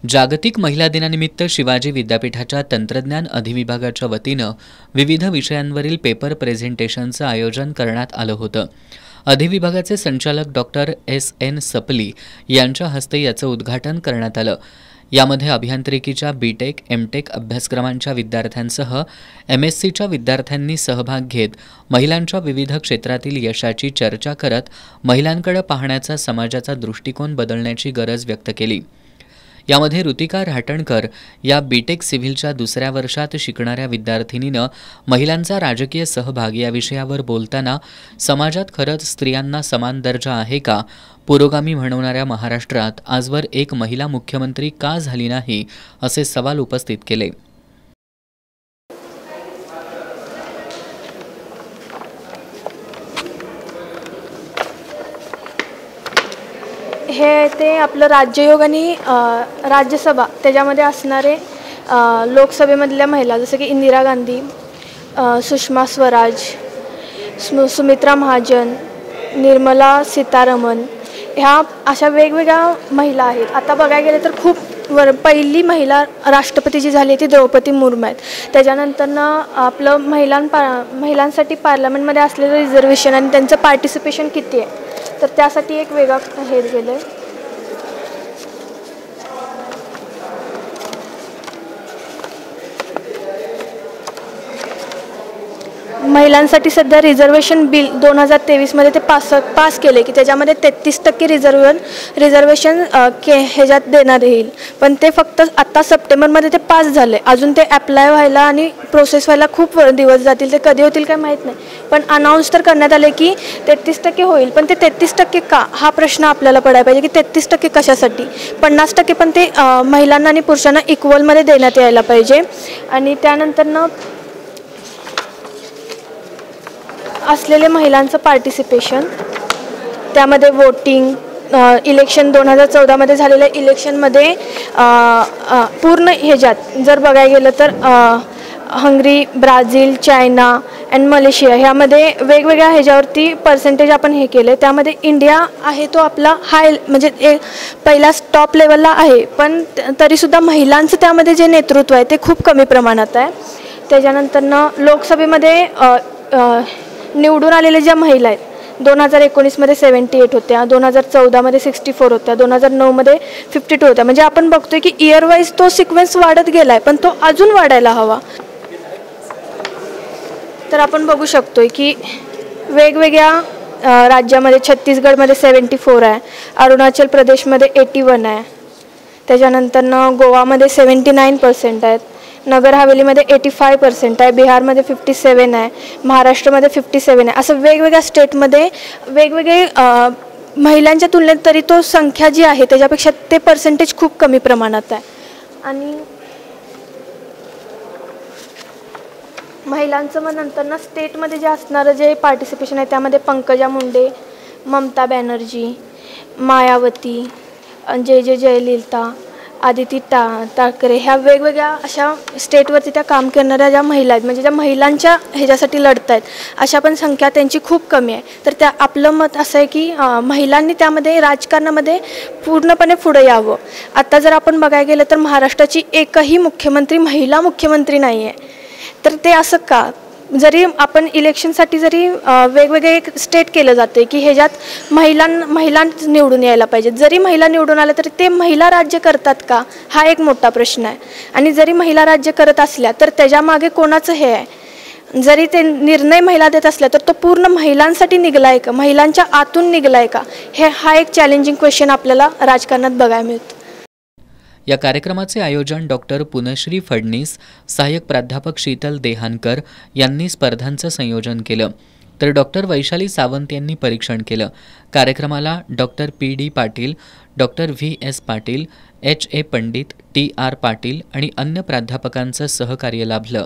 जागतिक महिला दिनानिमित्त शिवाजी विद्यापीठाच्या तंत्रज्ञान अधिविभागाच्या वतीनं विविध विषयांवरील पेपर प्रेझेंटेशनचं आयोजन करण्यात आलं होतं. अधिविभागाचे संचालक डॉक्टर S.N. सपली यांच्या हस्ते याचं उद्घाटन करण्यात आलं. यामध्ये अभियांत्रिकीच्या बीटेक, एमटेक अभ्यासक्रमांच्या विद्यार्थ्यांसह MSCच्या विद्यार्थ्यांनी सहभाग घेत महिलांच्या विविध क्षेत्रातील यशाची चर्चा करत महिलांकडे पाहण्याचा समाजाचा दृष्टिकोन बदलण्याची गरज व्यक्त केली. यामध्ये ऋतिका राहटणकर या बीटेक सिव्हिलच्या दुसऱ्या वर्षात शिकणाऱ्या विद्यार्थिनीनं महिलांचा राजकीय सहभाग या विषयावर बोलताना समाजात खरंच स्त्रियांना समान दर्जा आहे का, पुरोगामी म्हणवणाऱ्या महाराष्ट्रात आजवर एक महिला मुख्यमंत्री का झाली नाही, असे सवाल उपस्थित केले. हे ते आपलं राज्ययोग आणि राज्यसभा त्याच्यामध्ये असणारे लोकसभेमधल्या महिला जसं की इंदिरा गांधी, सुषमा स्वराज, सुमित्रा महाजन, निर्मला सीतारमण, ह्या अशा वेगवेगळ्या महिला आहेत. आता बघायला गेलं तर खूप पहिली महिला राष्ट्रपती जी झाली ती द्रौपदी मुर्मू आहेत. त्याच्यानंतरनं आपलं महिलांसाठी पार्लमेंटमध्ये असलेलं रिझर्वेशन आणि त्यांचं पार्टिसिपेशन किती आहे तर त्यासाठी एक वेगळं हे केलं आहे. महिलांसाठी सध्या रिझर्वेशन बिल 2023मध्ये ते पास केले की त्याच्यामध्ये 33% रिझर्वेशन ह्याच्यात देण्यात येईल. पण ते फक्त आत्ता सप्टेंबरमध्ये ते पास झाले. अजून ते अप्लाय व्हायला आणि प्रोसेस व्हायला खूप दिवस जातील. ते कधी होतील काय माहीत नाही. पण अनाऊन्स तर करण्यात आले की 33% होईल. पण ते 33% का हा प्रश्न आपल्याला पडायला पाहिजे की 33% कशासाठी. 50% पण ते महिलांना आणि पुरुषांना इक्वलमध्ये देण्यात यायला पाहिजे. आणि त्यानंतरनं असलेले महिलांचं पार्टिसिपेशन त्यामध्ये वोटिंग, इलेक्शन 2014मध्ये झालेल्या इलेक्शनमध्ये पूर्ण ह्याच्यात जर बघायला गेलं तर hungry, Brazil, China and Malaysia ह्यामध्ये वेगवेगळ्या ह्याच्यावरती पर्सेंटेज आपण हे केले. त्यामध्ये इंडिया आहे तो आपला म्हणजे पहिला टॉप लेवलला आहे. पण तरीसुद्धा महिलांचं त्यामध्ये जे नेतृत्व आहे ते खूप कमी प्रमाणात आहे. त्याच्यानंतरनं लोकसभेमध्ये निवडून आलेल्या ज्या महिला आहेत 2019मध्ये 78 होत्या, 2014मध्ये 64 होत्या, 2009मध्ये 52 होत्या. म्हणजे आपण बघतोय की इयर वाईज तो सिक्वेन्स वाढत गेला आहे पण तो अजून वाढायला हवा. तर आपण बघू शकतोय की वेगवेगळ्या राज्यामध्ये छत्तीसगडमध्ये 74 आहे, अरुणाचल प्रदेशमध्ये 81 आहे, त्याच्यानंतरनं गोवामध्ये 79% आहेत, नगर हवेलीमध्ये 85% आहे, बिहारमध्ये 57 आहे, महाराष्ट्रामध्ये 57 आहे. असं वेगवेगळ्या स्टेटमध्ये वेगवेगळे महिलांच्या तुलनेत तरी तो संख्या जी आहे त्याच्यापेक्षा ते पर्सेंटेज खूप कमी प्रमाणात आहे. आणि महिलांचं मग नंतरनं स्टेटमध्ये जे असणारं जे पार्टिसिपेशन आहे त्यामध्ये पंकजा मुंडे, ममता बॅनर्जी, मायावती, जयललिता, आदिती ठाकरे ह्या वेगवेगळ्या अशा स्टेटवरती त्या काम करणाऱ्या ज्या महिला आहेत म्हणजे ज्या महिलांच्या ह्याच्यासाठी लढत आहेत अशा पण संख्या त्यांची खूप कमी आहे. तर त्या आपलं मत असं आहे की महिलांनी त्यामध्ये राजकारणामध्ये पूर्णपणे पुढे यावं. आता जर आपण बघायला गेलं तर महाराष्ट्राची एकही मुख्यमंत्री महिला मुख्यमंत्री नाही आहे. तर ते असं का? जरी आपण इलेक्शनसाठी जरी वेगवेगळे स्टेट केलं जाते की ह्याच्यात महिला निवडून यायला पाहिजेत, जरी महिला निवडून आल्या तरी ते महिला राज्य करतात का हा एक मोठा प्रश्न आहे. आणि जरी महिला राज्य करत असल्या तर त्याच्यामागे कोणाचं हे आहे, जरी ते निर्णय महिला देत असल्या तर तो पूर्ण महिलांसाठी निघला आहे का, महिलांच्या आतून निघला आहे का, हा एक चॅलेंजिंग क्वेश्चन आपल्याला राजकारणात बघायला मिळतो. या कार्यक्रमाचे आयोजन डॉक्टर पुनश्री फडणीस, सहाय्यक प्राध्यापक शीतल देहानकर यांनी स्पर्धांचं संयोजन केलं. तर डॉक्टर वैशाली सावंत यांनी परीक्षण केलं. कार्यक्रमाला doctor P.D. Patil, doctor V.S. Patil, H.A. Pandit, T.R. Patil आणि अन्य प्राध्यापकांचं सहकार्य लाभलं.